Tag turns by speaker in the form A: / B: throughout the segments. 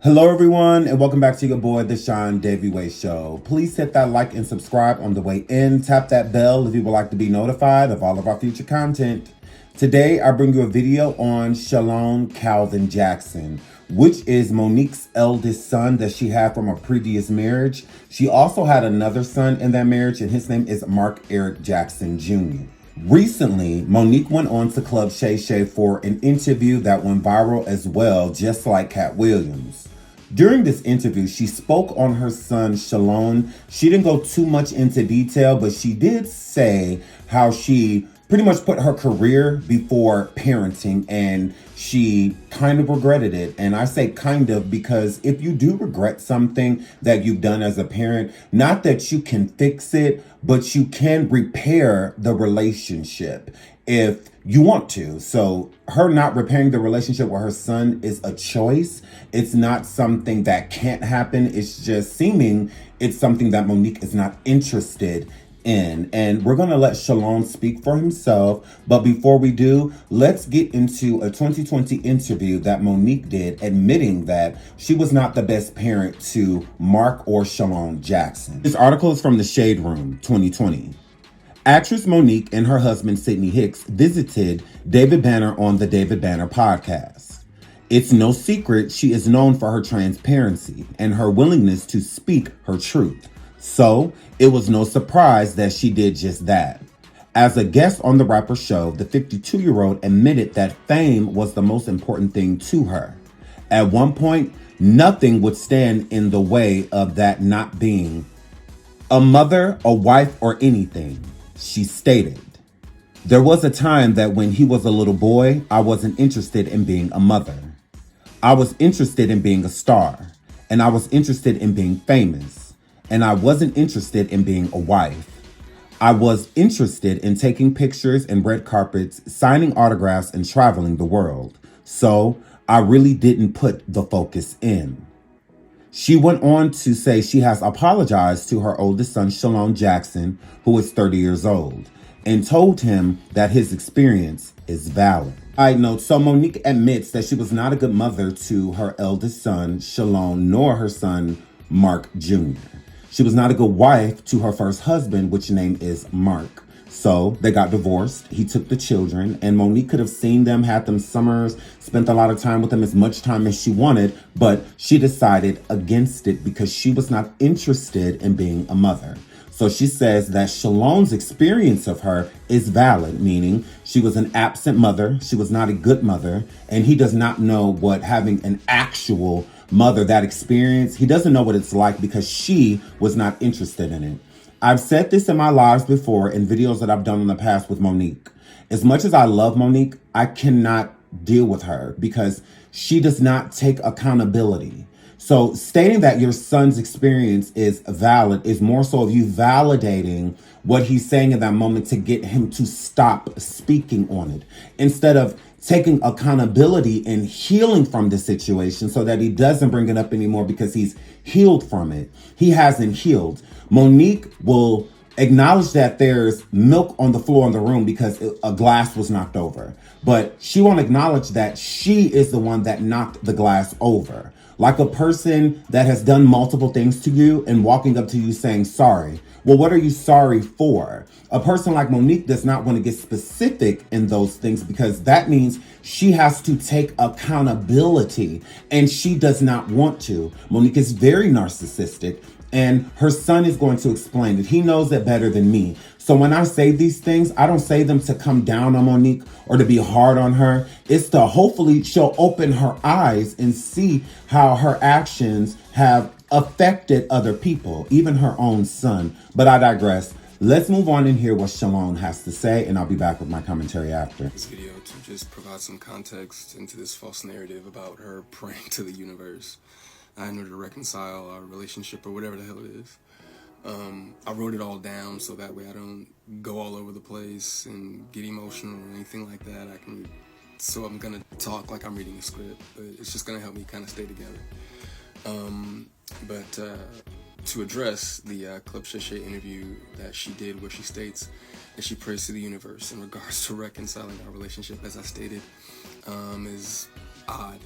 A: Hello everyone, and welcome back to your boy, the Sean Davy Way Show. Please hit that like and subscribe on the way in. Tap that bell if you would like to be notified of all of our future content. Today, I bring you a video on Shalon Calvin Jackson, which is Monique's eldest son that she had from a previous marriage. She also had another son in that marriage, and his name is Mark Eric Jackson Jr. Recently, Monique went on to Club Shay for an interview that went viral as well, just like Cat Williams. During this interview, she spoke on her son, Shalon. She didn't go too much into detail, but she did say how she pretty much put her career before parenting, and she kind of regretted it. And I say kind of because if you do regret something that you've done as a parent, not that you can fix it, but you can repair the relationship if you want to. So her not repairing the relationship with her son is a choice. It's not something that can't happen. It's just seeming it's something that Monique is not interested in. And we're going to let Shalon speak for himself. But before we do, let's get into a 2020 interview that Monique did admitting that she was not the best parent to Mark or Shalon Jackson. This article is from the Shade Room 2020. Actress Monique and her husband Sydney Hicks visited David Banner on the David Banner podcast. It's no secret she is known for her transparency and her willingness to speak her truth. So it was no surprise that she did just that. As a guest on the rapper's show, the 52-year-old admitted that fame was the most important thing to her. At one point, nothing would stand in the way of that not being a mother, a wife, or anything. She stated, "There was a time that when he was a little boy, I wasn't interested in being a mother. I was interested in being a star, and I was interested in being famous, and I wasn't interested in being a wife. I was interested in taking pictures and red carpets, signing autographs, and traveling the world. So I really didn't put the focus in." She went on to say she has apologized to her oldest son, Shalon Jackson, who is 30 years old, and told him that his experience is valid. Side note, so Monique admits that she was not a good mother to her eldest son, Shalon, nor her son, Mark Jr. She was not a good wife to her first husband, which name is Mark. So they got divorced. He took the children, and Monique could have seen them, had them summers, spent a lot of time with them, as much time as she wanted, but she decided against it because she was not interested in being a mother. So she says that Shalon's experience of her is valid, meaning she was an absent mother, she was not a good mother, and he does not know what having an actual mother, that experience, he doesn't know what it's like because she was not interested in it. I've said this in my lives before in videos that I've done in the past with Monique. As much as I love Monique, I cannot deal with her because she does not take accountability. So stating that your son's experience is valid is more so of you validating what he's saying in that moment to get him to stop speaking on it, instead of taking accountability and healing from the situation so that he doesn't bring it up anymore because he's healed from it. He hasn't healed. Monique will acknowledge that there's milk on the floor in the room because a glass was knocked over, but she won't acknowledge that she is the one that knocked the glass over. Like a person that has done multiple things to you and walking up to you saying sorry. Well, what are you sorry for? A person like Monique does not want to get specific in those things because that means she has to take accountability, and she does not want to. Monique is very narcissistic, and her son is going to explain it. He knows it better than me. So when I say these things, I don't say them to come down on Monique or to be hard on her. It's to hopefully she'll open her eyes and see how her actions have affected other people, even her own son. But I digress. Let's move on and hear what Shalon has to say, and I'll be back with my commentary after.
B: This video to just provide some context into this false narrative about her praying to the universe in order to reconcile our relationship or whatever the hell it is. I wrote it all down so that way I don't go all over the place and get emotional or anything like that. So I'm gonna talk like I'm reading a script, but it's just gonna help me kind of stay together. But to address the Club Shay interview that she did, where she states that she prays to the universe in regards to reconciling our relationship, as I stated, is odd.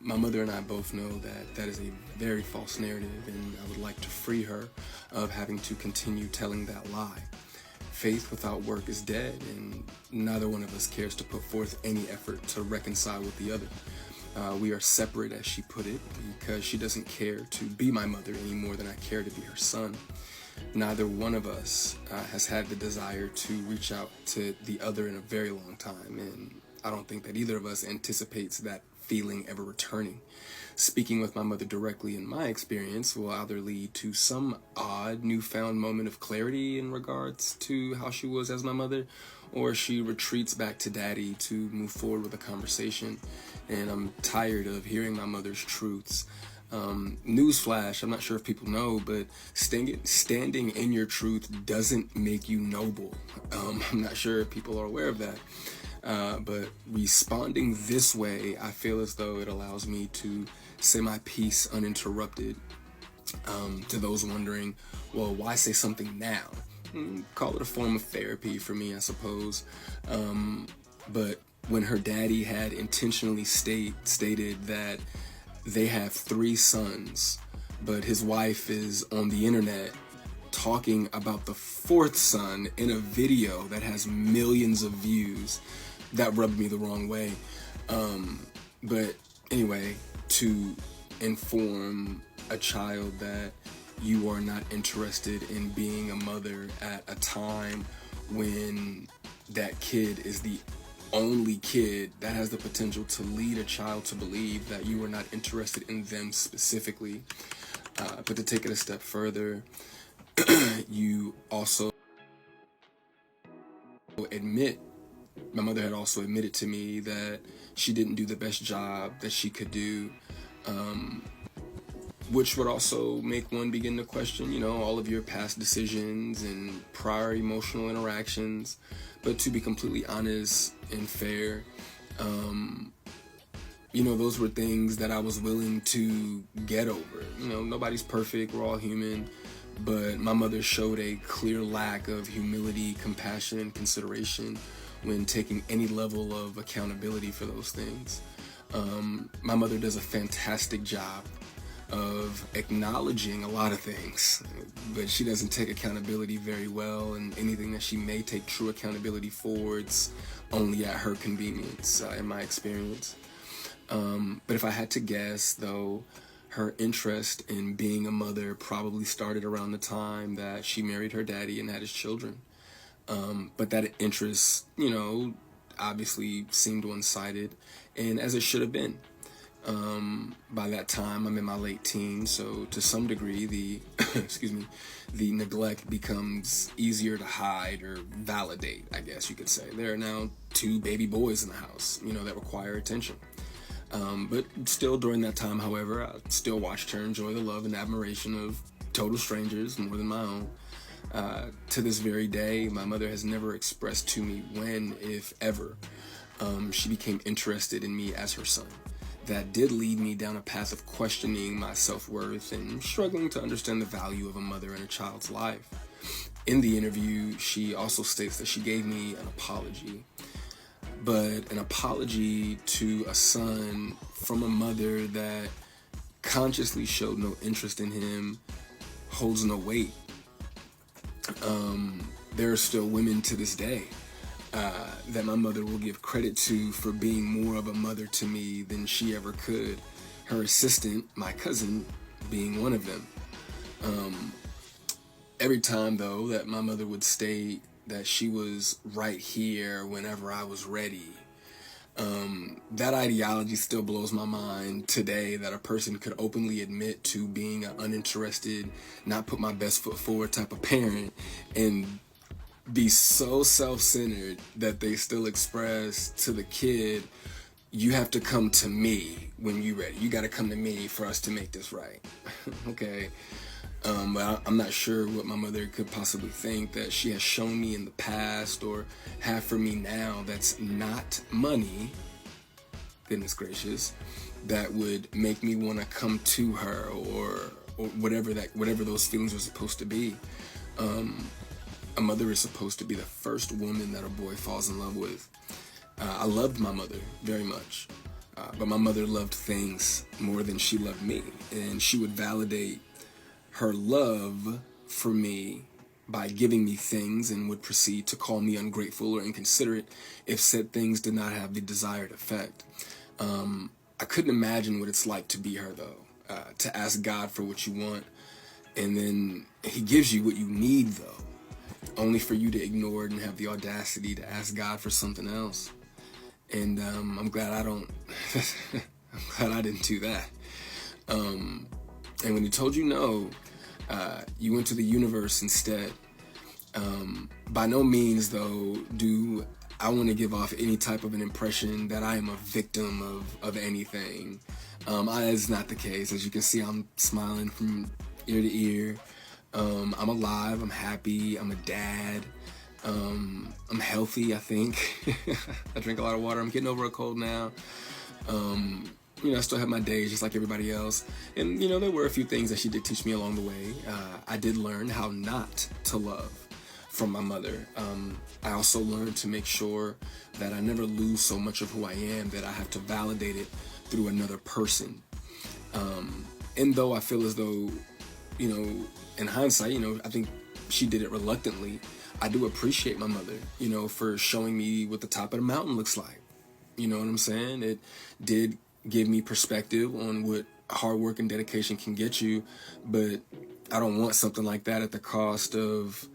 B: My mother and I both know that that is a very false narrative, and I would like to free her of having to continue telling that lie. Faith without work is dead, and neither one of us cares to put forth any effort to reconcile with the other. We are separate, as she put it, because she doesn't care to be my mother any more than I care to be her son. Neither one of us has had the desire to reach out to the other in a very long time, and I don't think that either of us anticipates that feeling ever returning. Speaking with my mother directly, in my experience, will either lead to some odd newfound moment of clarity in regards to how she was as my mother, or she retreats back to daddy to move forward with a conversation. And I'm tired of hearing my mother's truths. Newsflash, I'm not sure if people know, but standing in your truth doesn't make you noble. I'm not sure if people are aware of that. But responding this way, I feel as though it allows me to say my piece uninterrupted. To those wondering, well, why say something now? Call it a form of therapy for me, I suppose. But when her daddy had intentionally stated that they have 3 sons, but his wife is on the internet talking about the 4th son in a video that has millions of views, that rubbed me the wrong way. But anyway, to inform a child that you are not interested in being a mother at a time when that kid is the only kid, that has the potential to lead a child to believe that you are not interested in them specifically. But to take it a step further, you also my mother had also admitted to me that she didn't do the best job that she could do, which would also make one begin to question, all of your past decisions and prior emotional interactions. But to be completely honest and fair, those were things that I was willing to get over. Nobody's perfect, we're all human. But my mother showed a clear lack of humility, compassion, and consideration when taking any level of accountability for those things. My mother does a fantastic job of acknowledging a lot of things, but she doesn't take accountability very well, and anything that she may take true accountability for, it's only at her convenience, in my experience. But if I had to guess, though, her interest in being a mother probably started around the time that she married her daddy and had his children. But that interest, obviously seemed one-sided, and as it should have been. By that time, I'm in my late teens, so to some degree, the neglect becomes easier to hide or validate, I guess you could say. There are now 2 baby boys in the house, that require attention. But still during that time, however, I still watched her enjoy the love and admiration of total strangers more than my own. To this very day, my mother has never expressed to me when, if ever, she became interested in me as her son. That did lead me down a path of questioning my self-worth and struggling to understand the value of a mother in a child's life. In the interview, she also states that she gave me an apology. But an apology to a son from a mother that consciously showed no interest in him holds no weight. There are still women to this day that my mother will give credit to for being more of a mother to me than she ever could. Her assistant, my cousin, being one of them. Every time, though, that my mother would state that she was right here whenever I was ready, that ideology still blows my mind today, that a person could openly admit to being an uninterested, not put my best foot forward type of parent and be so self-centered that they still express to the kid, you have to come to me when you're ready. You got to come to me for us to make this right. Okay. But I'm not sure what my mother could possibly think that she has shown me in the past or have for me now that's not money, goodness gracious, that would make me want to come to her or whatever those feelings are supposed to be. A mother is supposed to be the first woman that a boy falls in love with. I loved my mother very much. But my mother loved things more than she loved me. And she would validate her love for me by giving me things and would proceed to call me ungrateful or inconsiderate if said things did not have the desired effect. I couldn't imagine what it's like to be her, though. To ask God for what you want, and then He gives you what you need, though, only for you to ignore it and have the audacity to ask God for something else. And I'm glad I don't. I'm glad I didn't do that. And when He told you no, you went to the universe instead. By no means, though, do I want to give off any type of an impression that I am a victim of anything. That's not the case. As you can see, I'm smiling from ear to ear. I'm alive. I'm happy. I'm a dad. I'm healthy, I think. I drink a lot of water. I'm getting over a cold now. I still have my days just like everybody else. And, there were a few things that she did teach me along the way. I did learn how not to love from my mother. I also learned to make sure that I never lose so much of who I am that I have to validate it through another person. And though I feel as though, in hindsight, I think she did it reluctantly, I do appreciate my mother, for showing me what the top of the mountain looks like. You know what I'm saying? It did give me perspective on what hard work and dedication can get you, but I don't want something like that at the cost of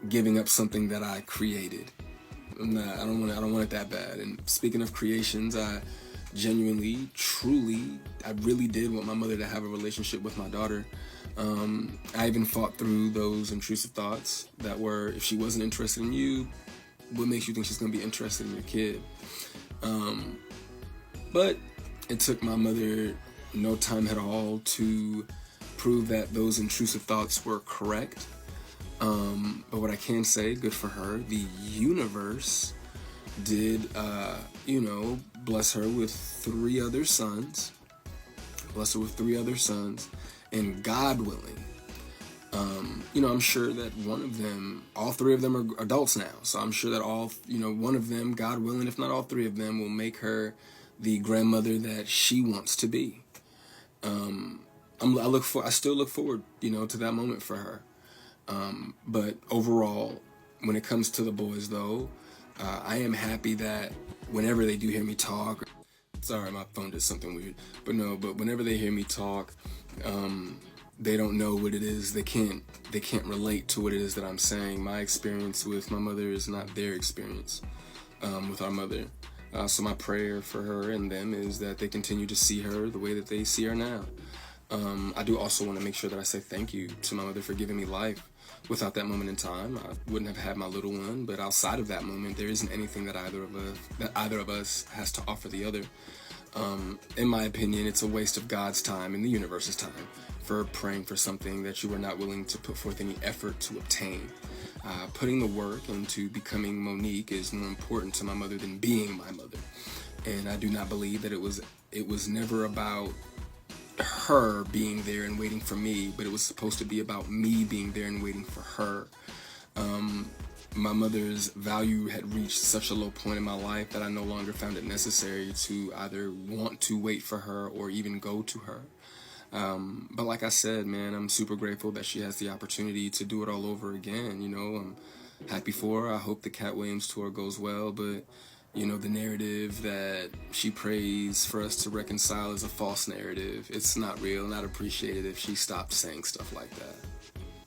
B: giving up something that I created. I don't want it that bad. And speaking of creations, I genuinely, truly, I really did want my mother to have a relationship with my daughter. I even fought through those intrusive thoughts that were, if she wasn't interested in you, what makes you think she's going to be interested in your kid? But it took my mother no time at all to prove that those intrusive thoughts were correct. But what I can say, good for her, the universe did, bless her with three other sons. And God willing, I'm sure that all three of them are adults now. So I'm sure that one of them, God willing, if not all three of them, will make her the grandmother that she wants to be. I still look forward, to that moment for her. But overall, when it comes to the boys, though, I am happy that whenever they do hear me talk, sorry, my phone did something weird, but whenever they hear me talk, they don't know what it is. They can't relate to what it is that I'm saying. My experience with my mother is not their experience with our mother. So my prayer for her and them is that they continue to see her the way that they see her now. I do also want to make sure that I say thank you to my mother for giving me life. Without that moment in time, I wouldn't have had my little one. But outside of that moment, there isn't anything that either of us has to offer the other. In my opinion, it's a waste of God's time and the universe's time for praying for something that you were not willing to put forth any effort to obtain. Putting the work into becoming Monique is more important to my mother than being my mother. And I do not believe that it was never about her being there and waiting for me, but it was supposed to be about me being there and waiting for her. My mother's value had reached such a low point in my life that I no longer found it necessary to either want to wait for her or even go to her. But like I said, man, I'm super grateful that she has the opportunity to do it all over again. I'm happy for her. I hope the Cat Williams tour goes well, but the narrative that she prays for us to reconcile is a false narrative. It's not real, and I'd appreciate it if she stopped saying stuff like that.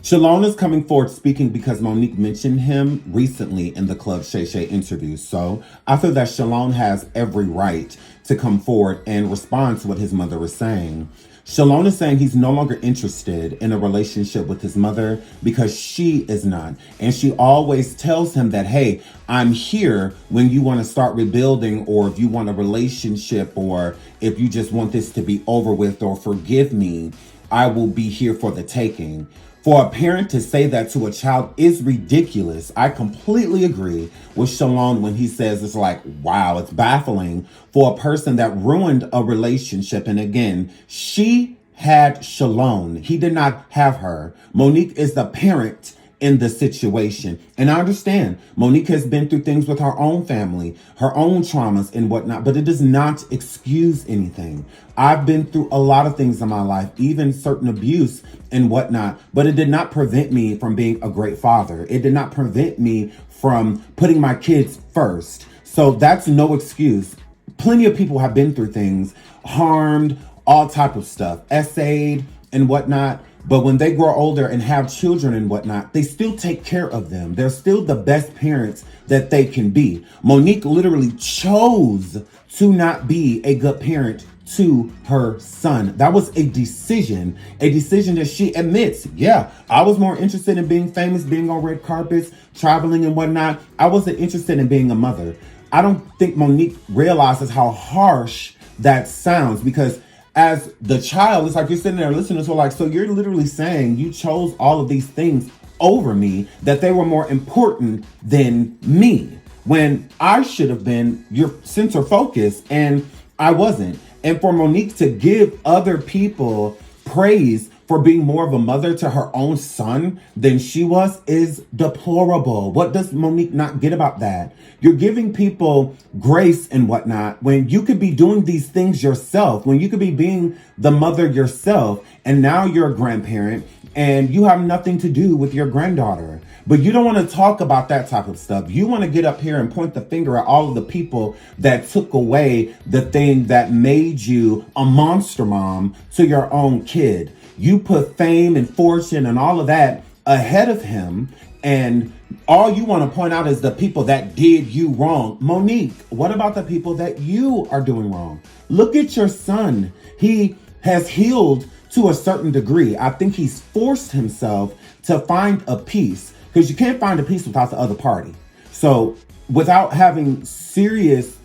A: Shalon is coming forward speaking because Monique mentioned him recently in the Club Shay interview. So I feel that Shalon has every right to come forward and respond to what his mother is saying. Shalon is saying he's no longer interested in a relationship with his mother because she is not. And she always tells him that, hey, I'm here when you want to start rebuilding, or if you want a relationship, or if you just want this to be over with, or forgive me, I will be here for the taking. For a parent to say that to a child is ridiculous. I completely agree with Shalon when he says it's like, wow, it's baffling for a person that ruined a relationship. And again, she had Shalon. He did not have her. Monique is the parent in the situation. And I understand Monique has been through things with her own family, her own traumas and whatnot, but it does not excuse anything. I've been through a lot of things in my life, even certain abuse and whatnot, but it did not prevent me from being a great father. It did not prevent me from putting my kids first. So that's no excuse. Plenty of people have been through things, harmed, all type of stuff, essayed and whatnot. But when they grow older and have children and whatnot, they still take care of them. They're still the best parents that they can be. Monique literally chose to not be a good parent to her son. That was a decision that she admits. Yeah, I was more interested in being famous, being on red carpets, traveling and whatnot. I wasn't interested in being a mother. I don't think Monique realizes how harsh that sounds, because as the child, it's like you're sitting there listening to her like, so you're literally saying you chose all of these things over me, that they were more important than me, when I should have been your center focus and I wasn't. And for Monique to give other people praise for being more of a mother to her own son than she was is deplorable. What does Monique not get about that? You're giving people grace and whatnot when you could be doing these things yourself, when you could be being the mother yourself, and now you're a grandparent and you have nothing to do with your granddaughter. But you don't want to talk about that type of stuff. You want to get up here and point the finger at all of the people that took away the thing that made you a monster mom to your own kid. You put fame and fortune and all of that ahead of him, and all you want to point out is the people that did you wrong. Monique, what about the people that you are doing wrong? Look at your son. He has healed to a certain degree. I think he's forced himself to find a peace, because you can't find a peace without the other party. So without having serious,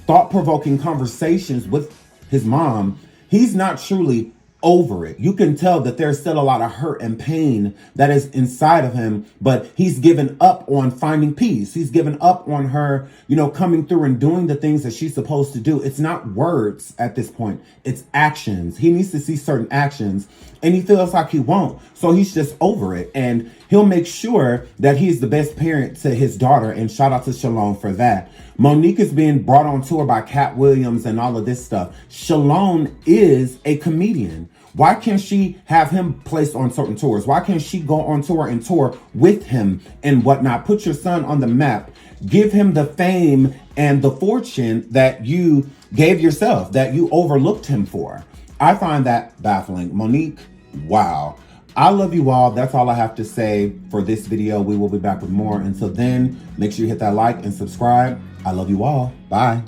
A: thought-provoking conversations with his mom, he's not truly over it. You can tell that there's still a lot of hurt and pain that is inside of him, but he's given up on finding peace. He's given up on her, coming through and doing the things that she's supposed to do. It's not words at this point. It's actions. He needs to see certain actions, and he feels like he won't. So he's just over it, and he'll make sure that he's the best parent to his daughter, and shout out to Shalon for that. Monique is being brought on tour by Cat Williams and all of this stuff. Shalon is a comedian. Why can't she have him placed on certain tours? Why can't she go on tour and tour with him and whatnot? Put your son on the map. Give him the fame and the fortune that you gave yourself, that you overlooked him for. I find that baffling. Monique, wow. I love you all. That's all I have to say for this video. We will be back with more. Until then, make sure you hit that like and subscribe. I love you all. Bye.